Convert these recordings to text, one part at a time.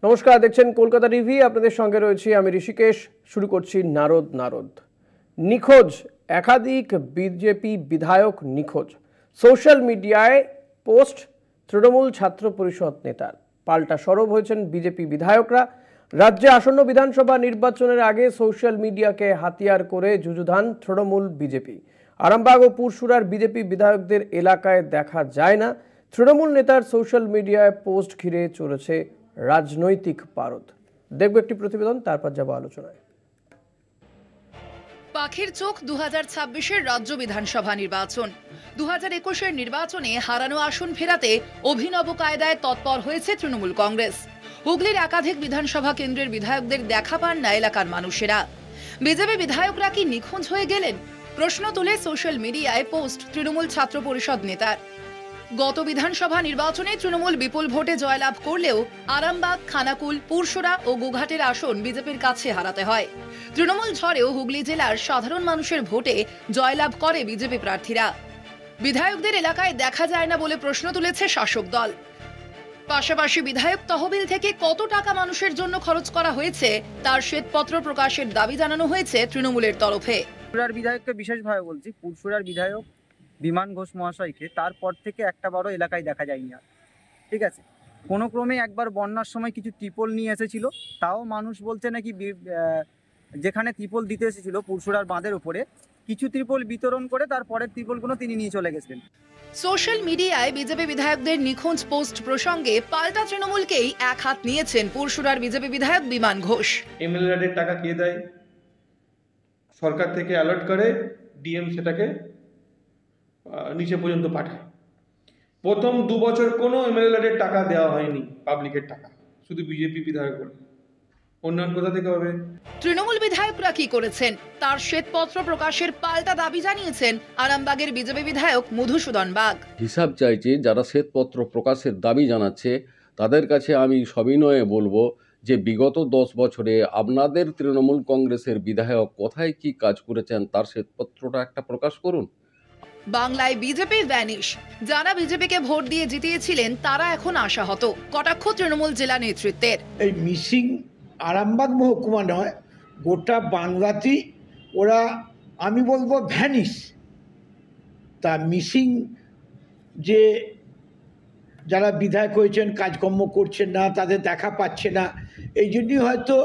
নমস্কার, দেখছেন কলকাতা টিভি। আপনাদের সঙ্গে রয়েছি আমি ঋষিকেশ। শুরু করছি নারদ নারদ। নিখোঁজ একাধিক বিজেপি বিধায়ক নিখোঁজ। সোশ্যাল মিডিয়ায় পোস্ট তৃণমূল ছাত্র পরিষদ নেতার। পাল্টা সরব হয়েছেন বিজেপি বিধায়করা। রাজ্যে আসন্ন বিধানসভা নির্বাচনের আগে সোশ্যাল মিডিয়াকে হাতিয়ার করে যুযুধান তৃণমূল বিজেপি। আরামবাগ ও পুরসুরার বিজেপি বিধায়কদের এলাকায় দেখা যায় না। তৃণমূল নেতার সোশ্যাল মিডিয়ায় পোস্ট ঘিরে চলেছে রাজনৈতিক পারদ। দেখব একটি প্রতিবেদন, তারপর যাব আলোচনায়। পাখির চোখ 2026-এর রাজ্য বিধানসভা নির্বাচন। 2021-এর নির্বাচনে হারানো আসন ফেরাতে অভিনব কায়দায় তৎপর হয়েছে তৃণমূল কংগ্রেস। হুগলির একাধিক বিধানসভা কেন্দ্রের বিধায়কদের দেখা পান না এলাকার মানুষেরা। বিজেপি বিধায়করা কি নিখোঁজ হয়ে গেলেন? প্রশ্ন তুলে সোশ্যাল মিডিয়ায় পোস্ট তৃণমূল ছাত্র পরিষদ নেতার। গত বিধানসভা নির্বাচনে তৃণমূল বিপুল ভোটে জয়লাভ করলেও আরামবাগ, খানাকুল, পুরসুরা ও গোঘাটের আসন বিজেপির কাছে হারাতে হয়। তৃণমূল ঝড়েও হুগলি জেলার সাধারণ মানুষের ভোটে জয়লাভ করে বিজেপি প্রার্থীরা। বিধায়কদের এলাকায় দেখা যায় না বলে প্রশ্ন তুলেছে শাসক দল। পাশাপাশি বিধায়ক তহবিল থেকে কত টাকা মানুষের জন্য খরচ করা হয়েছে তার শ্বেতপত্র প্রকাশের দাবি জানানো হয়েছে তৃণমূলের তরফে। পুরসুরার বিধায়ককে বিশেষভাবে বলছি, পুরসুরার বিধায়ক বিমান ঘোষ মহাশয়কে তারপর থেকে একটা বড় এলাকায় দেখা যায়নি আর। ঠিক আছে, কোনো ক্রমে একবার বন্যার সময় কিছু ত্রিপল নিয়ে এসেছিল, তাও মানুষ বলছে নাকি যেখানে ত্রিপল দিতে এসেছিল পুরসুরার বাঁধের উপরে কিছু ত্রিপল বিতরণ করে তারপরের ত্রিপলগুলো তিনি নিয়ে চলে গেছিলেন। সোশ্যাল মিডিয়ায় বিজেপি বিধায়কদের নিখোঁজ পোস্ট প্রসঙ্গে পাল্টা তৃণমূলকেই এক হাত নিয়েছেন পুরসুরার বিজেপি বিধায়ক বিমান ঘোষ। এমএলএদের টাকা কে দেয়? সরকার থেকে অ্যালার্ট করে, ডিএম সেটাকে নিচে পর্যন্ত পাঠায়। প্রথম 2 বছর কোনো এমএলএদের টাকা দেওয়া হয়নি, পাবলিকের টাকা, শুধু বিজেপি বিধায়ক বলে। অন্যান্য কোথা থেকে হবে? তৃণমূল বিধায়করা কি করেছেন তার শ্বেতপত্র প্রকাশের পাল্টা দাবি জানিয়েছেন আরামবাগের বিজেপি বিধায়ক মধুসূদন বাগ। হিসাব চাইছে যারা শ্বেতপত্র প্রকাশের দাবি জানাচ্ছে তাদের কাছে আমি সবিনয়ে বলবো যে বিগত 10 বছরে আপনাদের তৃণমূল কংগ্রেসের বিধায়ক কোথায় কি কাজ করেছেন তার শ্বেতপত্রটা একটা প্রকাশ করুন। বাংলায় বিজেপি ভ্যানিশ। যারা বিজেপিকে ভোট দিয়ে জিতিয়েছিলেন তারা এখন আশাহত, কটাক্ষ তৃণমূল জেলা নেতৃত্বের। এই মিসিং আরামবাগ মহকুমা নয়, গোটা বাংলাতেই ওরা আমি বলবো ভ্যানিশ। তা মিসিং যে যারা বিধায়ক হয়েছেন কাজকর্ম করছেন না, তাদের দেখা পাচ্ছে না, এই জন্যই হয়তো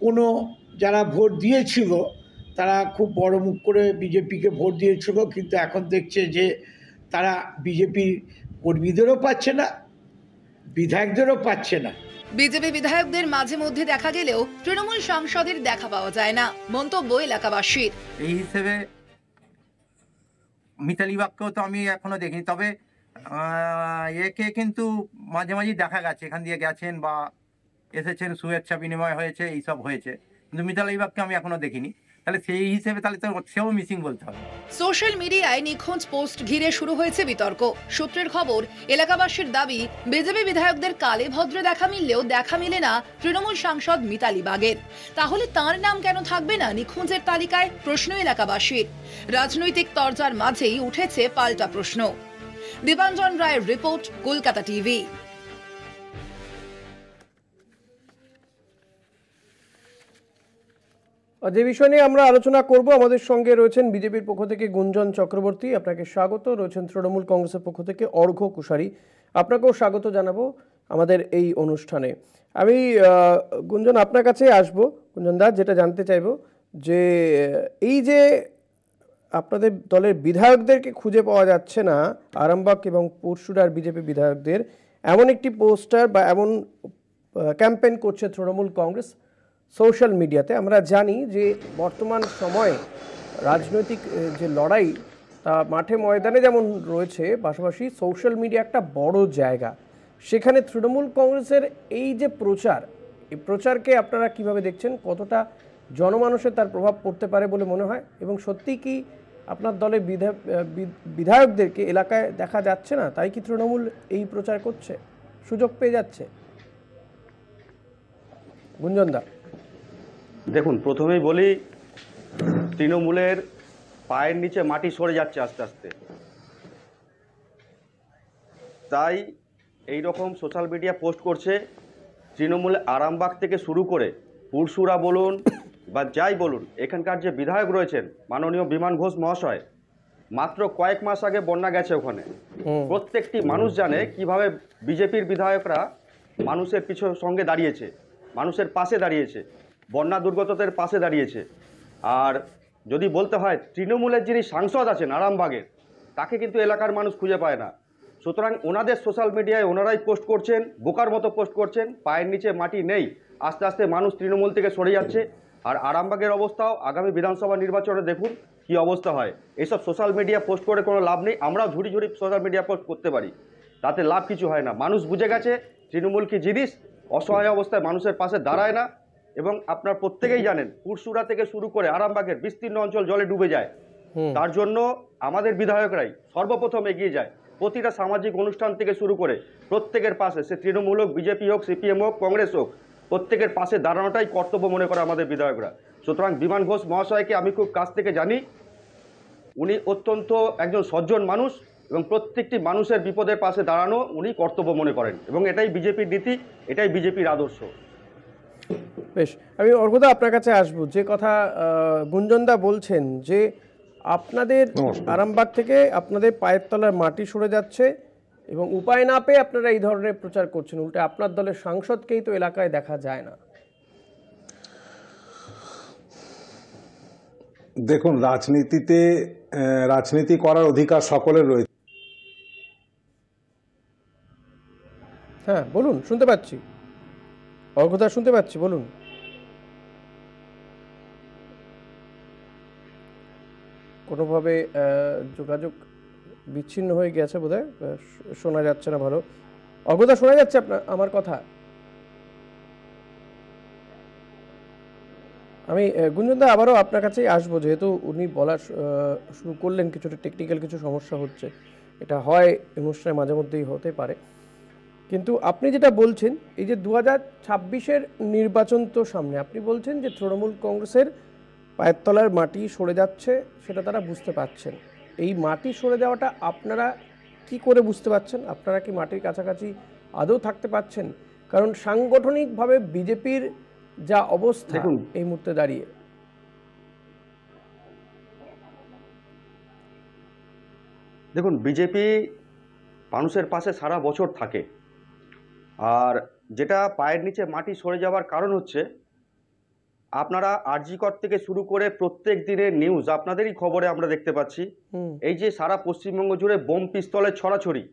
কোনো যারা ভোট দিয়েছিল তারা খুব বড় মুখ করে বিজেপিকে ভোট দিয়েছিল, কিন্তু এখন দেখছে যে তারা বিজেপির কর্মীদেরও পাচ্ছে না, বিধায়কদেরও পাচ্ছে না। বিজেপি বিধায়কদের মাঝে মধ্যে দেখা গেলেও তৃণমূল সাংসদের দেখা পাওয়া যায় না, মন্তব্য এলাকাবাসীর। এই হিসেবে মিতালি বাগকেও তো আমি এখনো দেখিনি, তবে একে কিন্তু মাঝে মাঝেই দেখা গেছে, এখান দিয়ে গেছেন বা এসেছেন, শুভেচ্ছা বিনিময় হয়েছে, এইসব হয়েছে, কিন্তু মিতালি বাগকে আমি এখনো দেখিনি। তাহলে সেই হিসেবে তাহলে তো সেও মিসিং বলতে হবে। সোশ্যাল মিডিয়ায় নিখোঁজ পোস্ট ঘিরে শুরু হয়েছে বিতর্ক। সূত্রের খবর, এলাকাবাসীর দাবি বিজেপি বিধায়কদের কালে ভদ্রে দেখা মিললেও দেখা মিলে না তৃণমূল সাংসদ মিতালি বাগের। তাহলে তাঁর নাম কেন থাকবে না নিখোঁজের তালিকায়, প্রশ্ন এলাকাবাসীর। রাজনৈতিক তরজার মাঝেই উঠেছে পাল্টা প্রশ্ন। দীপাঞ্জন রায়ের রিপোর্ট, কলকাতা টিভি। যে বিষয় নিয়ে আমরা আলোচনা করব, আমাদের সঙ্গে রয়েছেন বিজেপির পক্ষ থেকে গুঞ্জন চক্রবর্তী, আপনাকে স্বাগত। রয়েছেন তৃণমূল কংগ্রেসের পক্ষ থেকে অর্ঘ্য কুশারি, আপনাকেও স্বাগত জানাবো আমাদের এই অনুষ্ঠানে। আমি গুঞ্জন আপনার কাছে আসবো। গুঞ্জন দা, যেটা জানতে চাইবো যে এই যে আপনাদের দলের বিধায়কদেরকে খুঁজে পাওয়া যাচ্ছে না, আরামবাগ এবং পুরসুরার বিজেপি বিধায়কদের, এমন একটি পোস্টার বা এমন ক্যাম্পেইন করছে তৃণমূল কংগ্রেস সোশ্যাল মিডিয়াতে। আমরা জানি যে বর্তমান সময়ে রাজনৈতিক যে লড়াই তা মাঠে ময়দানে যেমন রয়েছে, পাশাপাশি সোশ্যাল মিডিয়া একটা বড় জায়গা। সেখানে তৃণমূল কংগ্রেসের এই যে প্রচার, এই প্রচারকে আপনারা কিভাবে দেখছেন? কতটা জনমানুষে তার প্রভাব পড়তে পারে বলে মনে হয়? এবং সত্যি কি আপনার দলের বিধায়কদেরকে এলাকায় দেখা যাচ্ছে না, তাই কি তৃণমূল এই প্রচার করছে, সুযোগ পেয়ে যাচ্ছে? গুঞ্জন দা। দেখুন, প্রথমেই বলি, তৃণমূলের পায়ের নিচে মাটি সরে যাচ্ছে আস্তে আস্তে। তাই এই রকম সোশ্যাল মিডিয়া পোস্ট করছে, তৃণমূলে আরামবাগ থেকে শুরু করে পুরসুরা বলুন বা যাই বলুন, এখানকার যে বিধায়ক রয়েছেন মাননীয় বিমান ঘোষ মহাশয়, মাত্র কয়েক মাস আগে বন্যা গেছে ওখানে। প্রত্যেকটি মানুষ জানে কিভাবে বিজেপির বিধায়করা মানুষের সঙ্গে দাঁড়িয়েছে, মানুষের পাশে দাঁড়িয়েছে, বন্যা দুর্গতদের পাশে দাঁড়িয়েছে। আর যদি বলতে হয় তৃণমূলের যিনি সাংসদ আছেন আরামবাগের, তাকে কিন্তু এলাকার মানুষ খুঁজে পায় না। সুতরাং ওনাদের সোশ্যাল মিডিয়ায় ওনারাই পোস্ট করছেন, বোকার মতো পোস্ট করছেন, পায়ের নিচে মাটি নেই। আস্তে আস্তে মানুষ তৃণমূল থেকে সরে যাচ্ছে। আর আরামবাগের অবস্থাও আগামী বিধানসভা নির্বাচনে দেখুন কি অবস্থা হয়। এইসব সোশ্যাল মিডিয়া পোস্ট করে কোনো লাভ নেই। আমরাও ঝুড়ি ঝুড়ি সোশ্যাল মিডিয়া পোস্ট করতে পারি, তাতে লাভ কিছু হয় না। মানুষ বুঝে গেছে তৃণমূল কি জিনিস, অসহায় অবস্থায় মানুষের পাশে দাঁড়ায় না। এবং আপনার প্রত্যেকেই জানেন পুরসুরা থেকে শুরু করে আরামবাগের বিস্তীর্ণ অঞ্চল জলে ডুবে যায়। তার জন্য আমাদের বিধায়করাই সর্বপ্রথম এগিয়ে যায়। প্রতিটা সামাজিক অনুষ্ঠান থেকে শুরু করে প্রত্যেকের পাশে, সে তৃণমূল হোক, বিজেপি হোক, সিপিএম হোক, কংগ্রেস হোক, প্রত্যেকের পাশে দাঁড়ানোটাই কর্তব্য মনে করে আমাদের বিধায়করা। সুতরাং বিমান ঘোষ মহাশয়কে আমি খুব কাছ থেকে জানি। উনি অত্যন্ত একজন সজ্জন মানুষ এবং প্রত্যেকটি মানুষের বিপদের পাশে দাঁড়ানো উনি কর্তব্য মনে করেন, এবং এটাই বিজেপির নীতি, এটাই বিজেপির আদর্শ। বেশ, আমি অর্ঘদা আপনার কাছে আসবো। যে কথা গুঞ্জনদা বলছেন যে আপনাদের আরামবাগ থেকে আপনাদের পায়ের তলার মাটি সরে যাচ্ছে এবং উপায় না পেয়ে আপনারা এই ধরনের প্রচার করছেন, উল্টে আপনার দলের সাংসদকেই তো এলাকায় দেখা যায় না। দেখুন, রাজনীতি করার অধিকার সকলের রয়েছে। হ্যাঁ বলুন, শুনতে পাচ্ছি অর্ঘদা, শুনতে পাচ্ছি, বলুন। কোনোভাবে যোগাযোগ বিচ্ছিন্ন হয়ে গেছে বোধহয়, শোনা যাচ্ছে না ভালো। অর্ঘদা, শোনা যাচ্ছে আপনার আমার কথা? আমি গুঞ্জনদা আবারও আপনার কাছেই আসবো, যেহেতু উনি বলা শুরু করলেন, কিছুটা টেকনিক্যাল কিছু সমস্যা হচ্ছে, এটা হয় অনুষ্ঠানে মাঝে মধ্যেই হতে পারে। কিন্তু আপনি যেটা বলছেন, এই যে 2026-এর নির্বাচন তো সামনে, আপনি বলছেন যে তৃণমূল কংগ্রেসের পায়ের তলার মাটি সরে যাচ্ছে, সেটা তারা বুঝতে পারছেন। এই মাটি সরে যাওয়াটা আপনারা কি করে বুঝতে পারছেন? আপনারা কি মাটির কাছাকাছি আদৌ থাকতে পারছেন? কারণ সাংগঠনিকভাবে বিজেপির যা অবস্থা এই মুহূর্তে দাঁড়িয়ে, দেখুন বিজেপি মানুষের পাশে সারা বছর থাকে। আর যেটা পায়ের নিচে মাটি সরে যাওয়ার কারণ হচ্ছে, আপনারা আরজিকর থেকে শুরু করে প্রত্যেক দিনের নিউজ আপনাদেরই খবরে আমরা দেখতে পাচ্ছি, এই যে সারা পশ্চিমবঙ্গ জুড়ে বোম পিস্তলের ছড়াছড়ি,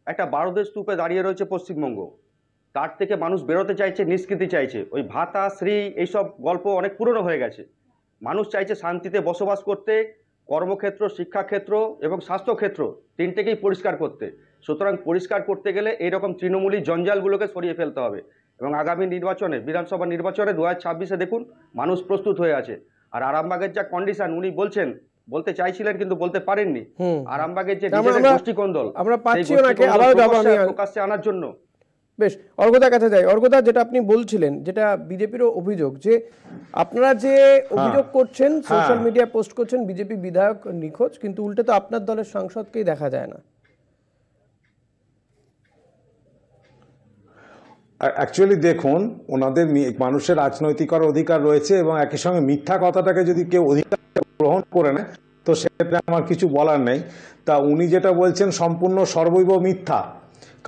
একটা বারুদের স্তূপে দাঁড়িয়ে রয়েছে পশ্চিমবঙ্গ। তার থেকে মানুষ বেরোতে চাইছে, নিষ্কৃতি চাইছে। ওই ভাতা, শ্রী, এইসব গল্প অনেক পুরনো হয়ে গেছে। মানুষ চাইছে শান্তিতে বসবাস করতে, কর্মক্ষেত্র, শিক্ষাক্ষেত্র এবং স্বাস্থ্যক্ষেত্র তিনটেকেই পরিষ্কার করতে। সুতরাং পরিষ্কার করতে গেলে এইরকম তৃণমূলী জঞ্জালগুলোকে সরিয়ে ফেলতে হবে। এবং আগামী নির্বাচনে, বিধানসভা নির্বাচনে 2026-এ দেখুন মানুষ প্রস্তুত হয়ে আছে। আর আরামবাগের যা কন্ডিশন, উনি বলতে চাইছিলেন কিন্তু বলতে পারেননি। আরামবাগের যে গোষ্ঠী কোন্দল, আমরা পাচ্ছি ওনাকে আবার প্রকাশ্যে আনার জন্য। বেশ, অর্ঘদার কাছে যাই। অর্ঘদা, যেটা আপনি বলছিলেন, যেটা বিজেপিরও অভিযোগ, যে আপনারা যে অভিযোগ করছেন, সোশ্যাল মিডিয়া পোস্ট করছেন বিজেপি বিধায়ক নিখোঁজ, কিন্তু উল্টে তো আপনার দলের সাংসদকেই দেখা যায় না। অ্যাকচুয়ালি দেখুন, ওনাদের মানুষের রাজনৈতিক করার অধিকার রয়েছে, এবং একই সঙ্গে মিথ্যা কথাটাকে যদি কেউ অধিকার গ্রহণ করে নেয় তো সেটা আমার কিছু বলার নেই। তা উনি যেটা বলছেন সম্পূর্ণ সর্বৈব মিথ্যা।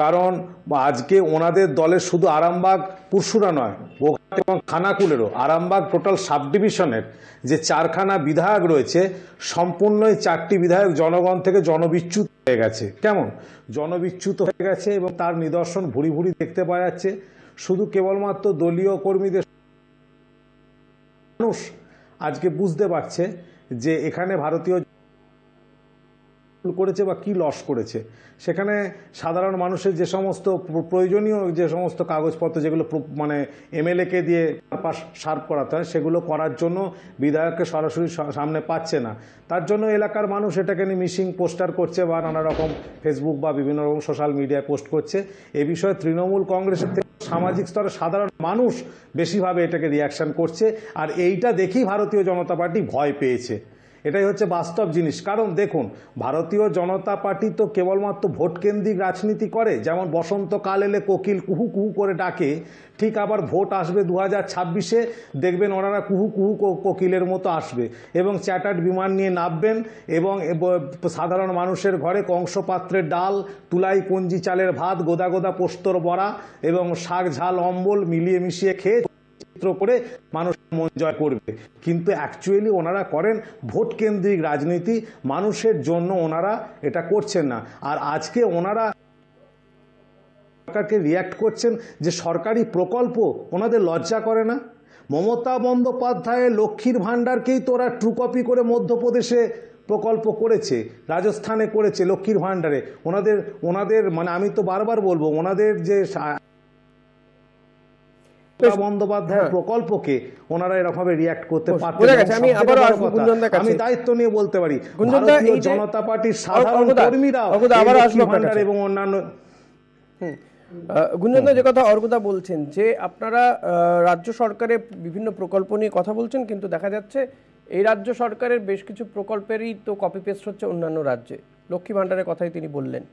কারণ আজকে ওনাদের দলের শুধু আরামবাগ পুরসুরা নয়, বোঘাট এবং খানাকুলেরও, আরামবাগ টোটাল সাব ডিভিশনের যে 4খানা বিধায়ক রয়েছে, সম্পূর্ণই 4টি বিধায়ক জনগণ থেকে জনবিচ্যুত হয়ে গেছে। কেমন জনবিচ্যুত হয়ে গেছে, এবং তার নিদর্শন ভুরি ভুরি দেখতে পাওয়া যাচ্ছে। শুধু কেবলমাত্র দলীয় কর্মীদের, মানুষ আজকে বুঝতে পারছে যে এখানে ভারতীয় করেছে বা কি লস করেছে। সেখানে সাধারণ মানুষের যে সমস্ত প্রয়োজনীয় যে সমস্ত কাগজপত্র, যেগুলো মানে এমএলএকে দিয়ে সার্ভ করাতে হয়, সেগুলো করার জন্য বিধায়ককে সরাসরি সামনে পাচ্ছে না। তার জন্য এলাকার মানুষ এটাকে নিয়ে মিসিং পোস্টার করছে বা নানা রকম ফেসবুক বা বিভিন্ন রকম সোশ্যাল মিডিয়ায় পোস্ট করছে। এ বিষয়ে তৃণমূল কংগ্রেসের থেকে সামাজিক স্তরে সাধারণ মানুষ বেশিভাবে এটাকে রিয়াকশন করছে। আর এইটা দেখেই ভারতীয় জনতা পার্টি ভয় পেয়েছে। এটাই হচ্ছে বাস্তব জিনিস। কারণ দেখুন, ভারতীয় জনতা পার্টি তো কেবলমাত্র ভোট কেন্দ্রিক রাজনীতি করে, যেমন বসন্তকাল এলে কোকিল কুহু কুহু করে ডাকে, ঠিক আবার ভোট আসবে 2026-এ, দেখবেন ওনারা কুহু কুহু কোকিলের মতো আসবে এবং চ্যাটার্ড বিমান নিয়ে নামবেন এবং সাধারণ মানুষের ঘরে কংসপাত্রের ডাল, তুলাই কঞ্জি চালের ভাত, গোদা গোদা পোস্তর বড়া এবং শাক ঝাল অম্বল মিলিয়ে মিশিয়ে খেয়ে করে মানুষ মন জয় করবে। কিন্তু অ্যাকচুয়ালি ওনারা করেন ভোট কেন্দ্রিক রাজনীতি, মানুষের জন্য ওনারা এটা করছেন না। আর আজকে ওনারা সরকারকে রিয়্যাক্ট করছেন যে সরকারি প্রকল্প ওনাদের লজ্জা করে না? মমতা বন্দ্যোপাধ্যায়ের লক্ষ্মীর ভাণ্ডারকেই তো ওরা ট্রু কপি করে মধ্যপ্রদেশে প্রকল্প করেছে, রাজস্থানে করেছে লক্ষ্মীর ভাণ্ডারে। ওনাদের মানে আমি তো বারবার বলবো, ওনাদের যে বন্দ্যোপাধ্যায়ের প্রকল্পকে ওনারা এরকমভাবে রিয়্যাক্ট করতে পারতেন। আমি দায়িত্ব নিয়ে বলতে পারি, ভারতীয় জনতা পার্টির সাধারণ কর্মীরা এবং অন্যান্য। গুঞ্জনদা, যে কথা অর্কদা বলছেন যে আপনারা রাজ্য সরকারের বিভিন্ন প্রকল্প নিয়ে কথা বলছেন, কিন্তু দেখা যাচ্ছে এই রাজ্য সরকারের বেশ কিছু প্রকল্পেরই তো কপি পেস্ট হচ্ছে অন্যান্য রাজ্যে। লক্ষ্মী ভাণ্ডারের কথাই তিনি বললেন।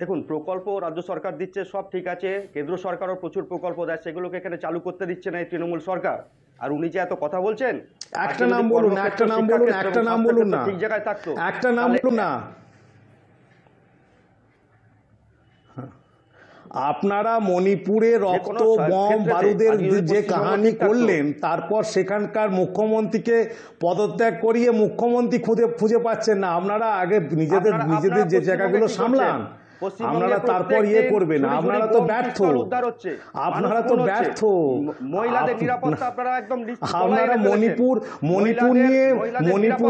দেখুন, প্রকল্প রাজ্য সরকার দিচ্ছে, সব ঠিক আছে, কেন্দ্র সরকারও প্রচুর প্রকল্প দেয়, সেগুলোকে এখানে চালু করতে দিচ্ছে না এই তৃণমূল সরকার। আর উনি যে এত কথা বলছেন, একটা নাম বলুন, একটা নাম বলুন, একটা নাম বলুন না, ঠিক জায়গায় থাকতো, একটা নাম বলুন না। আপনারা মণিপুরে রক্ত বম বারুদের যে কাহিনী করলেন, তারপর সেখানকার মুখ্যমন্ত্রীকে পদত্যাগ করিয়ে মুখ্যমন্ত্রী খুঁজে পাচ্ছেন না। আপনারা আগে নিজেদের যে জায়গাগুলো সামলান, আপনারা তারপর ইয়ে করবেন। আপনারা তো ব্যর্থ, আপনারা তো ব্যর্থ। আপনারা মণিপুর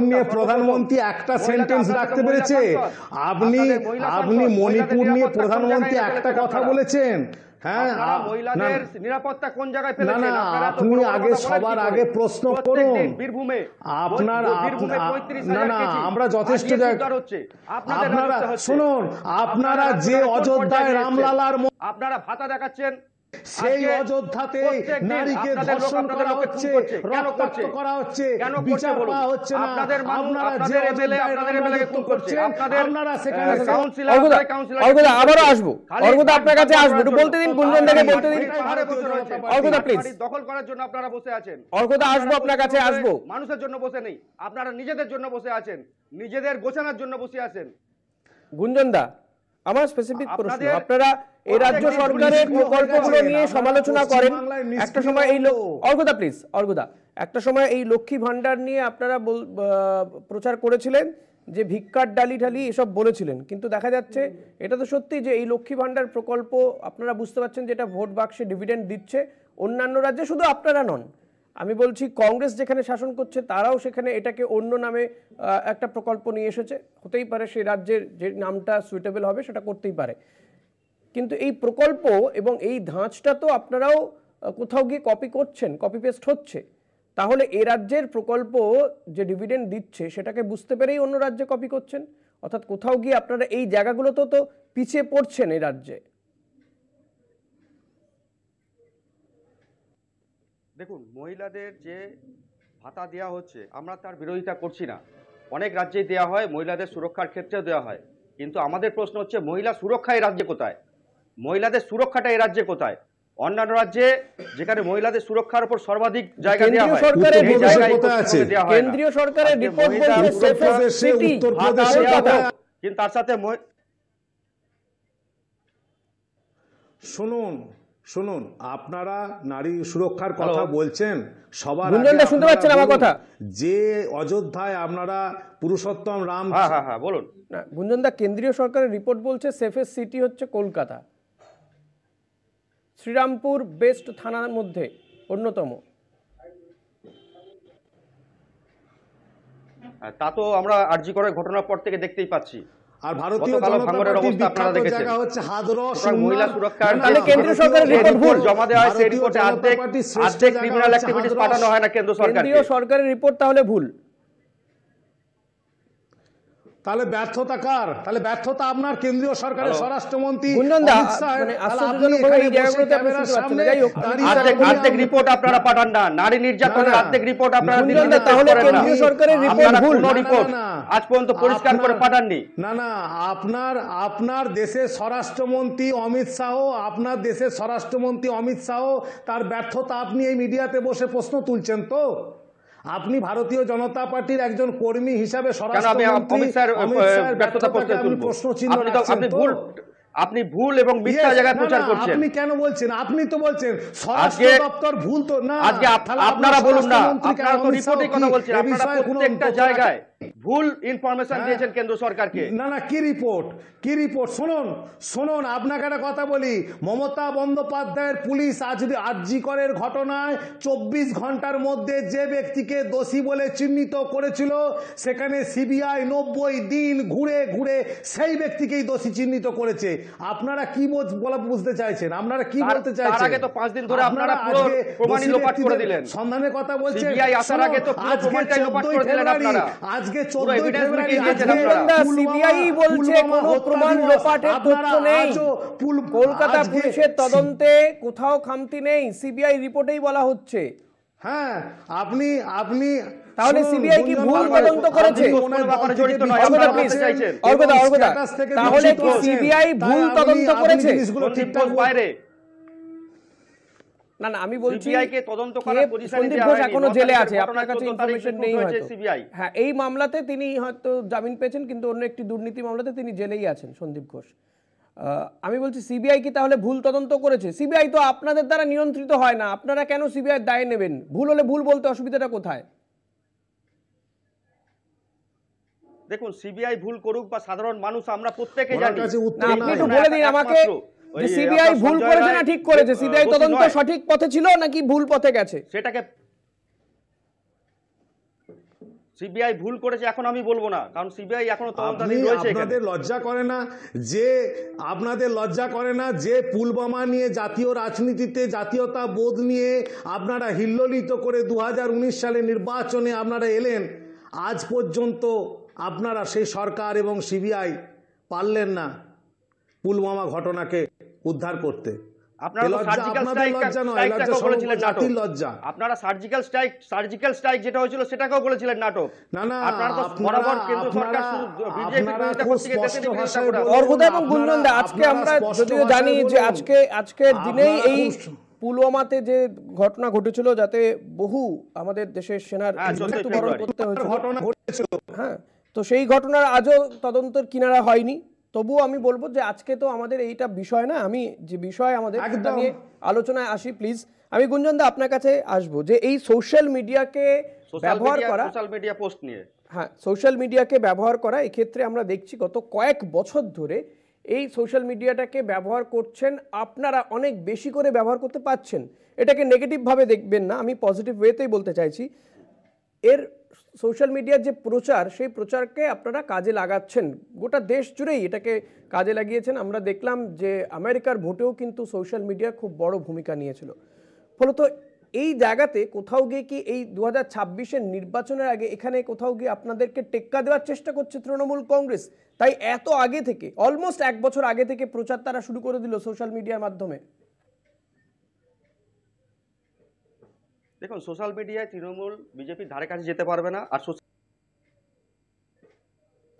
নিয়ে প্রধানমন্ত্রী একটা সেন্টেন্স রাখতে পেরেছে? আপনি মণিপুর নিয়ে প্রধানমন্ত্রী একটা কথা বলেছেন? হ্যাঁ, নিরাপত্তা কোন জায়গায় না না, আপনি আগে সবার আগে প্রশ্ন করুন। আপনার না না, আমরা যথেষ্ট আপনারা শুনুন, আপনারা যে অযোধ্যায় রামলালার আপনারা ভাতা দেখাচ্ছেন, সেই অযোধ্যাতে নারীকে ধর্ষণ করা হচ্ছে, রক্তাক্ত করা হচ্ছে, বিচার পাওয়া হচ্ছে না। আপনারা যে অযোধ্যায় রামরাজ্য করছেন, আপনারা সেখানে অর্কদা আবারও আসবো, অর্কদা আপনার কাছে আসবো, একটু বলতে দিন, গুঞ্জনদাকে বলতে দিন। অর্কদা প্লিজ, দখল করার জন্য আপনারা বসে আছেন। অর্কদা আসবো, আপনার কাছে আসবো। মানুষের জন্য বসে নেই, আপনারা নিজেদের জন্য বসে আছেন, নিজেদের গোছানোর জন্য বসে আছেন। গুঞ্জনদা, আমার স্পেসিফিক প্রশ্ন, আপনারা এই রাজ্য সরকারের প্রকল্পগুলো নিয়ে সমালোচনা করেন, একটা সময় এই অর্কদা প্লিজ, অর্কদা, একটা সময় এই লক্ষ্মী ভাণ্ডার নিয়ে আপনারা প্রচার করেছিলেন যে ভিক্ষার ডালি ঢালি এসব বলেছিলেন, কিন্তু দেখা যাচ্ছে এটা তো সত্যি যে এই লক্ষ্মী ভাণ্ডার প্রকল্প আপনারা বুঝতে পারছেন যেটা ভোট বাক্সে ডিভিডেন্ড দিচ্ছে অন্যান্য রাজ্যে, শুধু আপনারা নন, আমি বলছি কংগ্রেস যেখানে শাসন করছে তারাও সেখানে এটাকে অন্য নামে একটা প্রকল্প নিয়ে এসেছে। হতেই পারে সেই রাজ্যের যে নামটা সুইটেবল হবে সেটা করতেই পারে, কিন্তু এই প্রকল্প এবং এই ধাঁচটা তো আপনারাও কোথাও গিয়ে কপি করছেন, কপি পেস্ট হচ্ছে। তাহলে এ রাজ্যের প্রকল্প যে ডিভিডেন্ড দিচ্ছে সেটাকে বুঝতে পেরেই অন্য রাজ্যে কপি করছেন, অর্থাৎ কোথাও গিয়ে আপনারা এই জায়গাগুলোতেও তো পিছিয়ে পড়ছেন এই রাজ্যে। দেখুন, মহিলাদের যে ভাতা দেওয়া হচ্ছে আমরা তার বিরোধিতা করছি না, অনেক রাজ্যেই দেওয়া হয়, মহিলাদের সুরক্ষার ক্ষেত্রেও দেওয়া হয়, কিন্তু আমাদের প্রশ্ন হচ্ছে মহিলা সুরক্ষা এই রাজ্যে কোথায়? মহিলাদের সুরক্ষাটা এই রাজ্যে কোথায়? অন্যান্য রাজ্যে যেখানে মহিলাদের সুরক্ষার উপর সর্বাধিক জায়গা দেওয়া হয়, কেন্দ্রীয় সরকারের রিপোর্ট বলছে কিন্তু তার সাথে শুনুন, আপনারা নারী সুরক্ষার কথা বলছেন, সবার শুনতে পাচ্ছেন আমার কথা? যে অযোধ্যায় আপনারা পুরুষোত্তম রাম, হ্যাঁ বলুন না গুঞ্জনদা, কেন্দ্রীয় সরকারের রিপোর্ট বলছে সেফেস্ট সিটি হচ্ছে কলকাতা, শ্রীরামপুর বেস্ট থানার মধ্যে অন্যতম। তা তো আমরা আরজি করার ঘটনার পর থেকে দেখতেই পাচ্ছি। আর ভারতীয় জনতা পার্টির বিখ্যাত জায়গা হচ্ছে হাদরস, মহিলা সুরক্ষার তাহলে কেন্দ্রীয় সরকারের রিপোর্ট ভুল জমা দেওয়া হয়, সেই রিপোর্টে অর্ধেক ক্রিমিনাল অ্যাক্টিভিটিস পাঠানো হয় না কেন্দ্র সরকারকে। কেন্দ্রীয় সরকারের রিপোর্ট তাহলে ভুল। তাহলে ব্যর্থতা কার? তাহলে ব্যর্থতা আপনার, কেন্দ্রীয় সরকারের স্বরাষ্ট্রমন্ত্রী গুঞ্জনদা, অমিত শাহ। মানে তাহলে আপনি আশ্চর্যজনকভাবে এই এখানে জায়গাগুলোতে বসে আপনি ক্যামেরার শুনতে পাচ্ছেন না। সামনে যাই হোক, দাঁড়িয়ে অর্ধেক রিপোর্ট আপনারা পাঠান না, নারী নির্যাতনের অর্ধেক রিপোর্ট আপনারা গুঞ্জনদা, দিল্লিতে তাহলে করেন না। কেন্দ্রীয় সরকারের রিপোর্ট আপনারা ভুল। কোনো রিপোর্ট আজ পর্যন্ত পরিষ্কার করে পাঠাননি। না, আপনার দেশের স্বরাষ্ট্রমন্ত্রী অমিত শাহ, আপনার দেশের স্বরাষ্ট্রমন্ত্রী অমিত শাহ তার ব্যর্থতা আপনি এই মিডিয়াতে বসে প্রশ্ন তুলছেন তো? আপনি ভারতীয় জনতা পার্টির একজন কর্মী হিসাবে স্বরাষ্ট্রমন্ত্রী অমিত শাহের ব্যর্থতাকে আপনি প্রশ্ন চিহ্ন আপনি রাখছেন তো? আপনি ভুল এবং মিথ্যা জায়গায় প্রচার করছেন। আপনি কেন বলছেন? আপনি তো বলছেন স্বরাষ্ট্র দপ্তর ভুল তো না। আজকে আপনারা বলুন না, আপনারা তো রিপোর্টের কথা বলছেন, আপনারা প্রত্যেকটা জায়গায় ভুল ইনফরমেশন দিয়েছেন কেন্দ্র সরকারকে। না, কি রিপোর্ট? শুনুন আপনাকে একটা কথা বলি। মমতা বন্দ্যোপাধ্যায়ের পুলিশ আরজি করের ঘটনায় 24 ঘন্টার মধ্যে যে ব্যক্তিকে দোষী বলে চিহ্নিত করেছিল, সেখানে সিবিআই 90 দিন ঘুরে ঘুরে সেই ব্যক্তিকেই দোষী চিহ্নিত করেছে। আপনারা কি বুঝতে চাইছেন? আপনারা কি বলতে চাইছেন? তার আগে তো 5 দিন ধরে আপনারা পুরো প্রমাণই লোপাট করে দিলেন। সন্ধানের কথা বলছেন। সিবিআই আসার আগে তো পুরো প্রমাণটাই লোপাট করে দিলেন আপনারা। আজকে 14 ফেব্রুয়ারি সিবিআই বলছে কোনো প্রমাণ লোপাটের তথ্য নেই। কলকাতা পুলিশের তদন্তে কোথাও খামতি নেই, সিবিআই রিপোর্টেই বলা হচ্ছে। হ্যাঁ, আপনি তাহলে সিবিআই কি ভুল তদন্ত করেছে? তাহলে কি সিবিআই ভুল তদন্ত করেছে? বাইরে না, আমি বলছি সিবিআইকে তদন্ত করার পজিশনে সন্দীপ দেওয়া ঘোষ হয়নি। এখনো জেলে আছে, 14 আপনার কাছে তারিখ ইনফরমেশন নেই হয়েছে হয়তো। সিবিআই। হ্যাঁ, এই মামলাতে তিনি হয়তো জামিন পেয়েছেন, কিন্তু অন্য একটি দুর্নীতি মামলাতে তিনি জেলেই আছেন সন্দীপ ঘোষ। আমি বলছি সিবিআই কি তাহলে ভুল তদন্ত করেছে? সিবিআই তো আপনাদের দ্বারা নিয়ন্ত্রিত হয় না, আপনারা কেন সিবিআই দায় নেবেন? ভুল হলে ভুল বলতে অসুবিধাটা কোথায়? দেখুন, সিবিআই ভুল করুক বা সাধারণ মানুষ আমরা প্রত্যেকে জানি। আপনি একটু বলে দিন আমাকে, যে সিবিআই ভুল করেছে না ঠিক করেছে? সিবিআই তদন্ত সঠিক পথে ছিল নাকি ভুল পথে গেছে? সেটাকে সিবিআই ভুল করেছে এখন আমি বলবো না, কারণ সিবিআই এখনো তদন্তাধীন রয়েছে। আপনাদের লজ্জা করে না যে পুলওয়ামা নিয়ে জাতীয় রাজনীতিতে জাতীয়তা বোধ নিয়ে আপনারা হিল্লোলিত করে 2019 সালে নির্বাচনে আপনারা এলেন, আজ পর্যন্ত আপনারা সেই সরকার এবং সিবিআই পারলেন না পুলওয়ামা ঘটনাকে উদ্ধার করতে। আপনারা সার্জিক্যাল স্ট্রাইক যেটা হয়েছিল সেটাকেও বলেছিলেন নাটক। এবং গুঞ্জনদা, আজকে আমরা যদিও জানি যে আজকের দিনেই এই পুলওয়ামাতে যে ঘটনা ঘটেছিল, যাতে বহু আমাদের দেশের সেনার মৃত্যুবরণ করতে হয়েছিল, হ্যাঁ, তো সেই ঘটনার আজও তদন্তের কিনারা হয়নি। তবুও আমি বলবো যে আজকে তো আমাদের এইটা বিষয় না, আমি যে বিষয় আমাদের নিয়ে আলোচনায় আসি প্লিজ। আমি গুঞ্জনদা আপনার কাছে আসবো যে এই সোশ্যাল মিডিয়াকে ব্যবহার করা, সোশ্যাল মিডিয়া পোস্ট নিয়ে, হ্যাঁ, সোশ্যাল মিডিয়াকে ব্যবহার করা, এক্ষেত্রে আমরা দেখছি গত কয়েক বছর ধরে এই সোশ্যাল মিডিয়াটাকে ব্যবহার করছেন আপনারা, অনেক বেশি করে ব্যবহার করতে পারছেন। এটাকে নেগেটিভভাবে দেখবেন না, আমি পজিটিভ ওয়েতেই বলতে চাইছি। এর সোশ্যাল মিডিয়ার যে প্রচার, সেই প্রচারকে আপনারা কাজে লাগাচ্ছেন, গোটা দেশ জুড়েই এটাকে কাজে লাগিয়েছেন। আমরা দেখলাম যে আমেরিকার ভোটেও কিন্তু সোশ্যাল মিডিয়া খুব বড় ভূমিকা নিয়েছিল। ফলত এই জায়গাতে কোথাও গিয়ে কি এই 2026-এর নির্বাচনের আগে এখানে কোথাও গিয়ে আপনাদেরকে টেক্কা দেওয়ার চেষ্টা করছে তৃণমূল কংগ্রেস? তাই এত আগে থেকে, অলমোস্ট 1 বছর আগে থেকে প্রচার তারা শুরু করে দিল সোশ্যাল মিডিয়ার মাধ্যমে। দেখুন, সোশ্যাল মিডিয়ায় তৃণমূল বিজেপির ধারে কাছে যেতে পারবে না। আর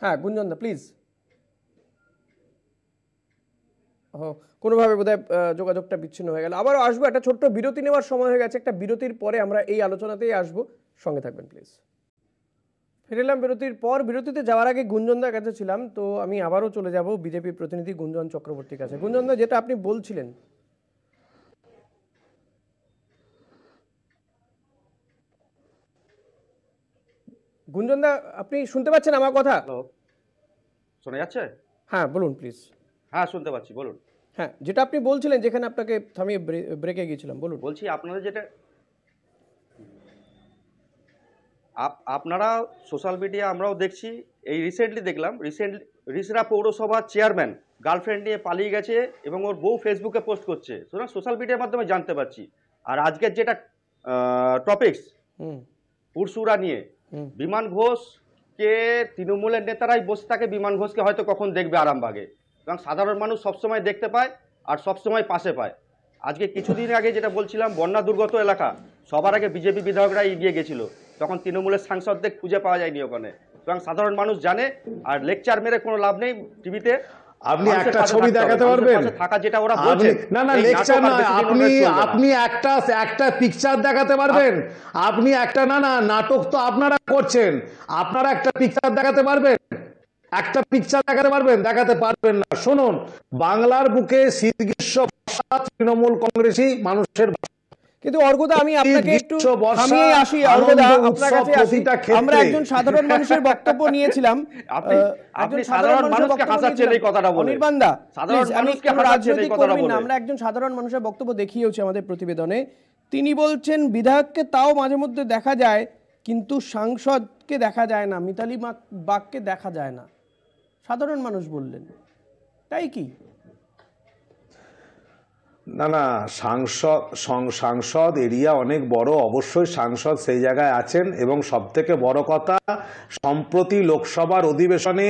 হ্যাঁ গুঞ্জনদা প্লিজ। কোনোভাবে বোধহয় যোগাযোগটা বিচ্ছিন্ন হয়ে গেল। আবারও আসবো, একটা ছোট্ট বিরতি নেওয়ার সময় হয়ে গেছে, একটা বিরতির পরে আমরা এই আলোচনাতেই আসবো, সঙ্গে থাকবেন প্লিজ। ফিরে এলাম বিরতির পর। বিরতিতে যাওয়ার আগে গুঞ্জনদার কাছে ছিলাম, তো আমি আবারও চলে যাব বিজেপি প্রতিনিধি গুঞ্জন চক্রবর্তীর কাছে। গুঞ্জনদা, যেটা আপনি বলছিলেন, গুঞ্জনদা আপনি শুনতে পাচ্ছেন আমার কথা? শোনা যাচ্ছে? হ্যাঁ বলুন প্লিজ। হ্যাঁ শুনতে পাচ্ছি, বলুন। হ্যাঁ, যেটা আপনি বলছিলেন, যেখানে আপনাকে থামিয়ে ব্রেকে গিয়েছিলাম, বলুন। বলছি, আপনাদের যেটা আপনারা সোশ্যাল মিডিয়া আমরাও দেখছি, এই রিসেন্টলি দেখলাম, রিসরা পৌরসভার চেয়ারম্যান গার্লফ্রেন্ড নিয়ে পালিয়ে গেছে এবং ওর বউ ফেসবুকে পোস্ট করছে, সুতরাং সোশ্যাল মিডিয়ার মাধ্যমে জানতে পারছি। আর আজকের যেটা টপিকস পুরসুরা নিয়ে, বিমান ঘোষ কে তৃণমূলের নেতারাই বসে থাকে বিমান ঘোষকে হয়তো কখন দেখবে আরামবাগে, কারণ সাধারণ মানুষ সবসময় দেখতে পায় আর সবসময় পাশে পায়। আজকে কিছুদিন আগে যেটা বলছিলাম, বন্যা দুর্গত এলাকা, সবার আগে বিজেপি বিধায়করা এগিয়ে গেছিল, তখন তৃণমূলের সাংসদদের খুঁজে পাওয়া যায়নি ওখানে। সুতরাং সাধারণ মানুষ জানে, আর লেকচার মেরে কোনো লাভ নেই টিভিতে। আপনি একটা ছবি দেখাতে পারবেন? থাকা যেটা ওরা বলছে, না না লেকচার না, আপনি একটা পিকচার দেখাতে পারবেন? আপনি একটা না না নাটক তো আপনারা করছেন, আপনারা একটা পিকচার দেখাতে পারবেন? একটা পিকচার দেখাতে পারবেন? দেখাতে পারবেন না। শুনুন, বাংলার বুকে শীত গ্রীষ্ম বর্ষা তৃণমূল কংগ্রেসই মানুষের। কিন্তু অর্ঘদা আমি আপনাকে একটু থামিয়ে আসি। অর্ঘদা, আপনার কাছে আসি। আমরা একজন সাধারণ মানুষের বক্তব্য নিয়েছিলাম। আপনি সাধারণ মানুষকে হাসাচ্ছেন এই কথাটা বলে। অনির্বাণদা, সাধারণ মানুষকে হাসাচ্ছেন এই কথাটা বলে। আমরা একজন সাধারণ মানুষের বক্তব্য দেখিয়েছি আমাদের প্রতিবেদনে। তিনি বলছেন বিধায়ককে তাও মাঝে মধ্যে দেখা যায়, কিন্তু সাংসদকে দেখা যায় না, মিতালি বাগকে দেখা যায় না। সাধারণ মানুষ বললেন, তাই কি? না না, সাংসদ এরিয়া অনেক বড়, অবশ্যই সাংসদ সেই জায়গায় আছেন। এবং সবথেকে বড় কথা, সম্প্রতি লোকসভার অধিবেশনে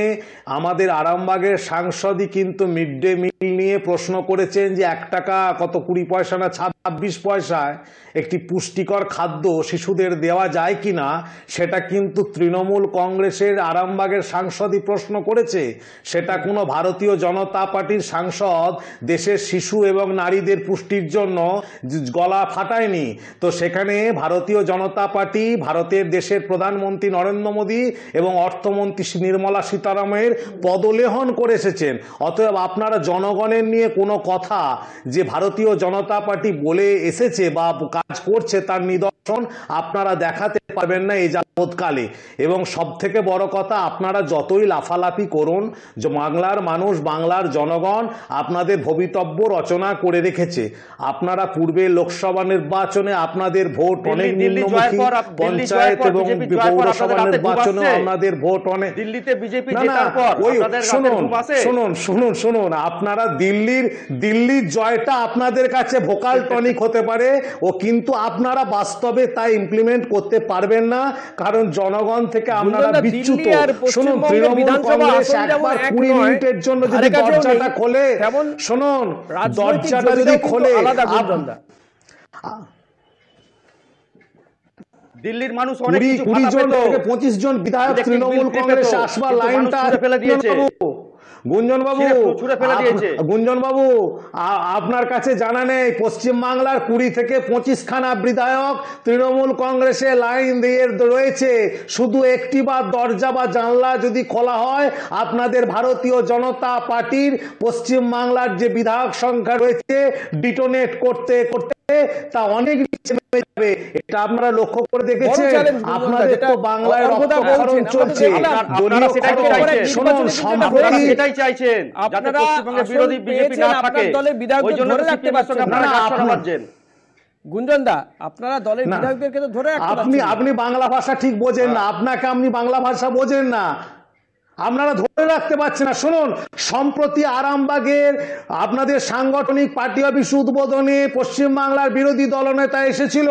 আমাদের আরামবাগের সাংসদই কিন্তু মিড ডে মিল নিয়ে প্রশ্ন করেছেন যে 1 টাকা কত 20 পয়সা না 26 পয়সায় একটি পুষ্টিকর খাদ্য শিশুদের দেওয়া যায় কিনা, সেটা কিন্তু তৃণমূল কংগ্রেসের আরামবাগের সাংসদই প্রশ্ন করেছে। সেটা কোনো ভারতীয় জনতা পার্টির সাংসদ দেশের শিশু এবং নারীদের পুষ্টির জন্য গলা ফাটায়নি। তো সেখানে ভারতীয় জনতা পার্টি, ভারতের দেশের প্রধানমন্ত্রী নরেন্দ্র মোদী এবং অর্থমন্ত্রী নির্মলা সীতারামনের পদলেহন করে এসেছেন। অতএব আপনারা জনগণের নিয়ে কোনো কথা যে ভারতীয় জনতা পার্টি বলে এসেছে বা কাজ করছে তার নিদর্শন আপনারা দেখাতে পারবেন না এই যাবৎকালে। এবং সব থেকে বড় কথা, আপনারা যতই লাফালাফি করুন, যে বাংলার মানুষ, বাংলার জনগণ আপনাদের ভবিতব্য রচনা করে রেখেছে। আপনারা পূর্বে লোকসভা নির্বাচনে আপনাদের ভোট অনেক নিম্নমুখী, পঞ্চায়েত এবং পৌরসভা নির্বাচনে আপনাদের ভোট অনেক। দিল্লিতে বিজেপি জেতার পর শুনুন, আপনারা দিল্লির জয়টা আপনাদের কাছে ভোকাল টনিক হতে পারে, ও কিন্তু আপনারা বাস্তবে তাই ইমপ্লিমেন্ট করতে পারবেন না, কারণ জনগণ থেকে আপনারা বিচ্যুত। শুনুন, তৃণমূল কংগ্রেস একবার 20 মিনিটের জন্য যদি দরজাটা খোলে, শুনুন, দরজাটা যদি খোলে, দিল্লির মানুষ অনেক কিছু 20 জন থেকে 25 জন বিধায়ক তৃণমূল কংগ্রেসে আসবার লাইনটা ফেলে দিয়েছে। গুঞ্জন বাবু, আপনার কাছে জানা নেই পশ্চিমবাংলার 20 থেকে 25 খানা বিধায়ক তৃণমূল কংগ্রেসে লাইন দিয়ে রয়েছে। শুধু একটি বা দরজা বা জানলা যদি খোলা হয়, আপনাদের ভারতীয় জনতা পার্টির পশ্চিমবাংলার যে বিধায়ক সংখ্যা রয়েছে ডিটোনেট করতে করতে তা অনেক নিচে নেমে যাবে। এটা আপনারা লক্ষ্য করে দেখেছেন। আপনাদের তো বাংলায় রক্তক্ষরণ চলছে। সেটাই চাইছেন, যাতে পশ্চিমবঙ্গে বিরোধী বিজেপি না থাকে, ওই জন্য গুঞ্জনদা, আপনারা দলের বিধায়কদেরকে তো ধরে রাখতে পারছেন না। আপনি বাংলা ভাষা ঠিক বোঝেন না, আপনাকে আপনি বাংলা ভাষা বোঝেন না, আপনারা ধরে রাখতে পারছেন না। শুনুন, সম্প্রতি আরামবাগের আপনাদের সাংগঠনিক পার্টি অফিস উদ্বোধনে পশ্চিমবাংলার বিরোধী দলনেতা এসেছিল।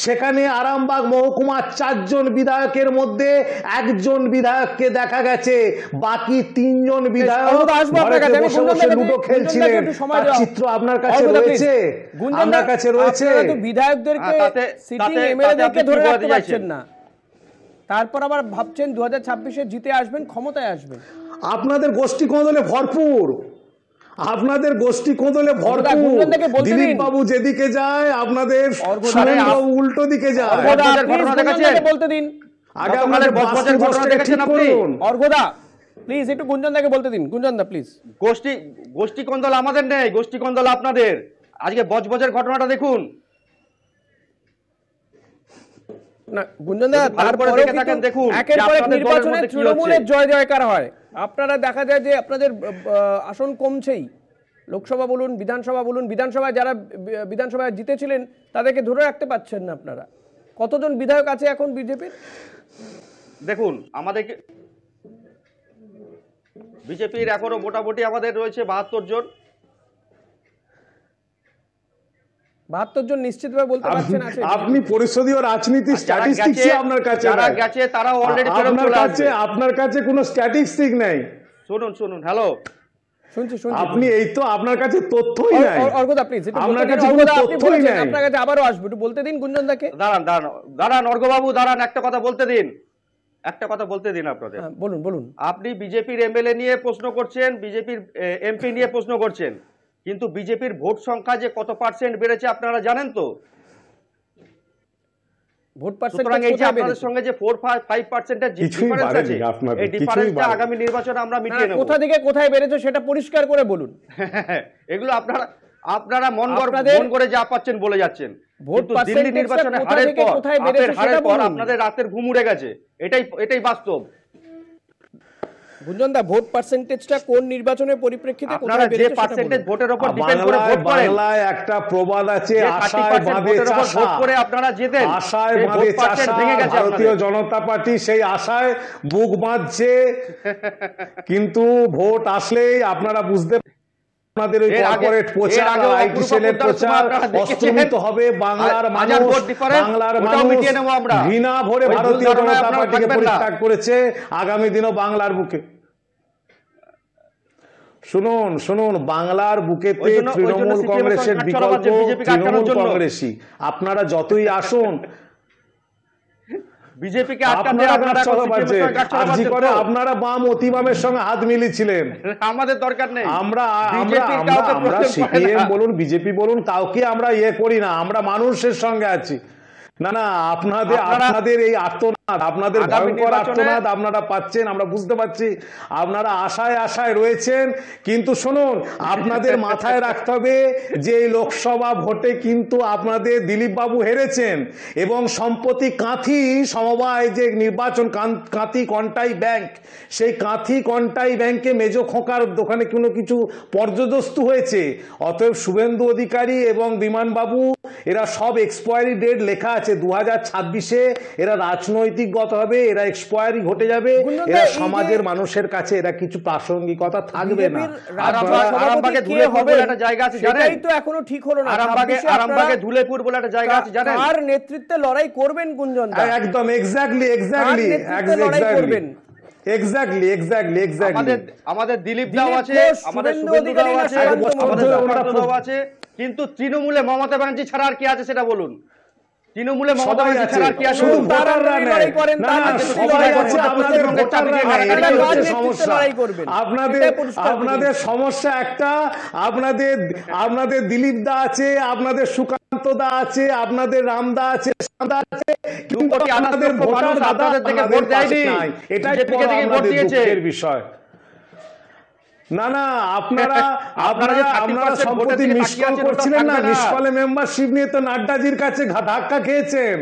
সেখানে আরামবাগ মহকুমার 4 জন বিধায়কের মধ্যে 1 জন বিধায়ককে দেখা গেছে, বাকি 3 জন বিধায়ক বসে বসে লুডো খেলছিলেন। চিত্র আপনার কাছে রয়েছে, আপনার কাছে রয়েছে। বিধায়কদেরকে সিটিং এমএলএদেরকে ধরে রাখতে পারছেন না, তারপর আবার ভাবছেন 2026-এ জিতে আসবেন, ক্ষমতায় আসবেন। আপনাদের গোষ্ঠী কোঁদলে ভরপুর, আপনাদের গোষ্ঠী কোঁদলে ভরপুর। দিলীপ বাবু যেদিকে যায় আপনাদের উল্টো দিকে যায়। বলতে দিন আগে আপনাদের ঘটনা ঠিক করুন। অর্ঘদা প্লিজ একটু গুঞ্জনদাকে বলতে দিন। গুঞ্জনদা প্লিজ। গোষ্ঠী কোন্দল আমাদের নেই, গোষ্ঠী কোন্দল আপনাদের। আজকে বজবজের ঘটনাটা দেখুন না গুঞ্জনদা, তারপরে দেখুন একের পর এক নির্বাচনে তৃণমূলের জয় জয়কার হয়, আপনারা দেখা যায় যে আপনাদের আসন কমছেই। লোকসভা বলুন, বিধানসভা বলুন, বিধানসভায় যারা বিধানসভায় জিতেছিলেন তাদেরকে ধরে রাখতে পারছেন না আপনারা। কতজন বিধায়ক আছে এখন বিজেপির? দেখুন, আমাদেরকে বিজেপির এখনো মোটামুটি আমাদের রয়েছে 72 জন। 72 জন নিশ্চিতভাবে বলতে পারছেন আছে। আপনি পরিষদীয় রাজনীতি স্ট্যাটিস্টিক্স আপনার কাছে যারা গেছে তারা অলরেডি ফেরত চলে আসবে। আপনার কাছে কোনো স্ট্যাটিস্টিক নাই। শুনুন হ্যালো, শুনছি আপনি এই তো আপনার কাছে তথ্যই নাই। অর্ঘদা প্লিজ আপনার কাছে কোনো তথ্যই নাই। আপনার কাছে আবারও আসবে, একটু বলতে দিন গুঞ্জন দাকে। দাঁড়ান অর্ঘবাবু দাঁড়ান, একটা কথা বলতে দিন আপনাদের। বলুন। আপনি বিজেপির এমএলএ নিয়ে প্রশ্ন করছেন, বিজেপির এমপি নিয়ে প্রশ্ন করছেন, কিন্তু বিজেপির ভোট সংখ্যা যে কত পার্সেন্ট বেড়েছে আপনারা জানেন তো? ভোট পার্সেন্ট এই যে আপনাদের সঙ্গে যে 4-5% এর ডিফারেন্স আছে, এই ডিফারেন্সটা আগামী নির্বাচনে আমরা মিটিয়ে নেব। কোথা থেকে কোথায় বেড়েছে সেটা পরিষ্কার করে বলুন। এগুলো আপনারা মন করে যা পাচ্ছেন বলে যাচ্ছেন। ভোট দিল্লি নির্বাচনে হারের পর আপনাদের রাতের ঘুম উড়ে গেছে, এটাই বাস্তব। গুঞ্জন দা, ভোট পার্সেন্টেজটা কোন নির্বাচনের পরিপ্রেক্ষিতে আপনারা যে পার্সেন্টেজ ভোটের উপর ডিপেন্ড করে ভোট করেন, বাংলায় একটা প্রবাদ আছে, আশায় বাঁধে চাষা। ভোট করে আপনারা জেতেন, আশায় বাঁধে চাষা। ভারতীয় জনতা পার্টি সেই আশায় বুক বাঁধছে, কিন্তু ভোট আসলেই আপনারা বুঝতে আপনাদের ওই কর্পোরেট প্রচার, আইটি সেলের প্রচার অস্তমিত হবে। বাংলার মানুষ ঘৃণা ভরে ভারতীয় জনতা পার্টিকে পরিত্যাগ করেছে। আগামী দিনও বাংলার বুকে শুনুন বাংলার বুকেতে তৃণমূল কংগ্রেসের বিকল্প তৃণমূল কংগ্রেসই। আপনারা যতই আসুন, বিজেপিকে আপনারা বাম অতিবামের সঙ্গে হাত মিলিয়েছিলেন। আমাদের দরকার নেই, আমরা সিপিএম বলুন বিজেপি বলুন কাউকে আমরা করি না, আমরা মানুষের সঙ্গে আছি। না আপনাদের এই আর্তনাদ, আপনাদের ভয়ঙ্কর আর্তনাদ আপনারা পাচ্ছেন, আমরা বুঝতে পারছি। আপনারা আশায় রয়েছেন, কিন্তু শুনুন আপনাদের মাথায় রাখতে হবে যে এই লোকসভা ভোটে কিন্তু আপনাদের দিলীপ বাবু হেরেছেন, এবং সম্প্রতি কাঁথি সমবায় যে নির্বাচন, কাঁথি কন্টাই ব্যাংক, সেই কাঁথি কন্টাই ব্যাংকে মেজো খোকার দোকানে কিছু পর্যদস্তু হয়েছে। অতএব শুভেন্দু অধিকারী এবং বিমান বাবু এরা সব এক্সপায়ারি ডেট লেখা আছে 2026-এ, এরা রাজনৈতিকগত হবে, এরা এক্সপায়ারি ঘটে যাবে, এরা সমাজের মানুষের কাছে এরা কিছু প্রাসঙ্গিকতা থাকবে না। আরামবাগে ধুলেপুর বলে একটা জায়গা আছে জানেন? সেটাই তো এখনো ঠিক হলো না। আরামবাগে ধুলেপুর বলে একটা জায়গা আছে জানেন? কার নেতৃত্বে লড়াই করবেন গুঞ্জন দা? একদম এক্স্যাক্টলি আমাদের দিলীপ দাও আছে, আমাদের শুভেন্দু দাও আছে, আমাদের আছে, কিন্তু তৃণমূলে মমতা ব্যানার্জি ছাড়া আর কি আছে সেটা বলুন? তৃণমূলে মমতা ব্যানার্জি ছাড়া আর কি আছে? আপনাদের সমস্যা একটা, আপনাদের দিলীপ দা আছে, আপনাদের সুকান্ত দা আছে, আপনাদের রামদা আছে, কিন্তু আপনাদের ভোটার আপনাদের থেকে ভোট দেয়নি, এটাই আমাদের দুঃখের বিষয়। আপনারা সম্প্রতি মিসকল করছিলেন না, মিসকলে মেম্বারশিপ নিয়ে তো নাড্ডাজির কাছে ধাক্কা খেয়েছেন।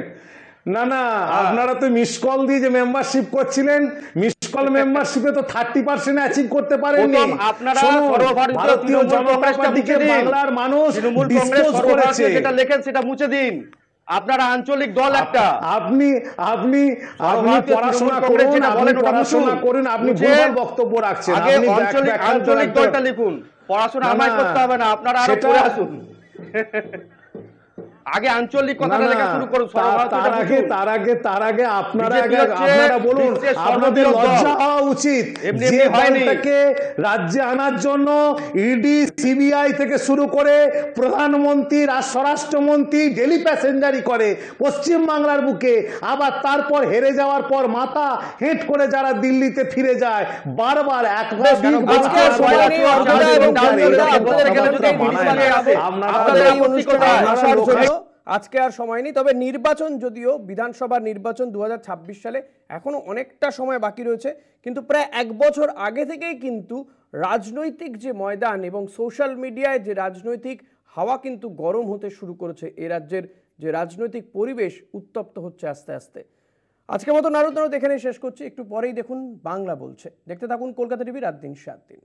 আপনারা তো মিসকল দিয়ে যে মেম্বারশিপ করছিলেন, মিসকল মেম্বারশিপে তো 30% অ্যাচিভ করতে পারেননি। ভারতীয় জনতা পার্টিকে বাংলার মানুষ ডিসপোজ করেছে। যেটা লেখেন সেটা মুছে দিন। আপনারা আঞ্চলিক দল একটা, আপনি পড়াশোনা করুন, আপনি ভুলভাল বক্তব্য রাখছেন। আঞ্চলিক দলটা লিখুন, পড়াশোনা আমায় করতে হবে না, আপনারা আরো পড়ে আসুন। আগে আঞ্চলিক কথাটা লেখা শুরু করুন। তার আগে আপনারা বলুন, আপনাদের লজ্জা হওয়া উচিত যে দলটাকে রাজ্যে আনার জন্য ইডি সিবিআই থেকে শুরু করে প্রধানমন্ত্রী আর স্বরাষ্ট্রমন্ত্রী ডেলি প্যাসেঞ্জারি করে পশ্চিম বাংলার বুকে, আবার তারপর হেরে যাওয়ার পর মাথা হেঁট করে যারা দিল্লিতে ফিরে যায়, বারবার আজকে আর সময় নেই। তবে নির্বাচন, যদিও বিধানসভা নির্বাচন 2026 সালে এখনো অনেকটা সময় বাকি রয়েছে, কিন্তু প্রায় 1 বছর আগে থেকেই কিন্তু রাজনৈতিক যে ময়দান এবং সোশ্যাল মিডিয়ায় যে রাজনৈতিক হাওয়া কিন্তু গরম হতে শুরু করেছে। এ রাজ্যের যে রাজনৈতিক পরিবেশ উত্তপ্ত হচ্ছে আস্তে আস্তে। আজকের মতো নারদ এখানেই শেষ করছি। একটু পরেই দেখুন বাংলা বলছে। দেখতে থাকুন কলকাতা টিভি, রাত দিন 7 দিন।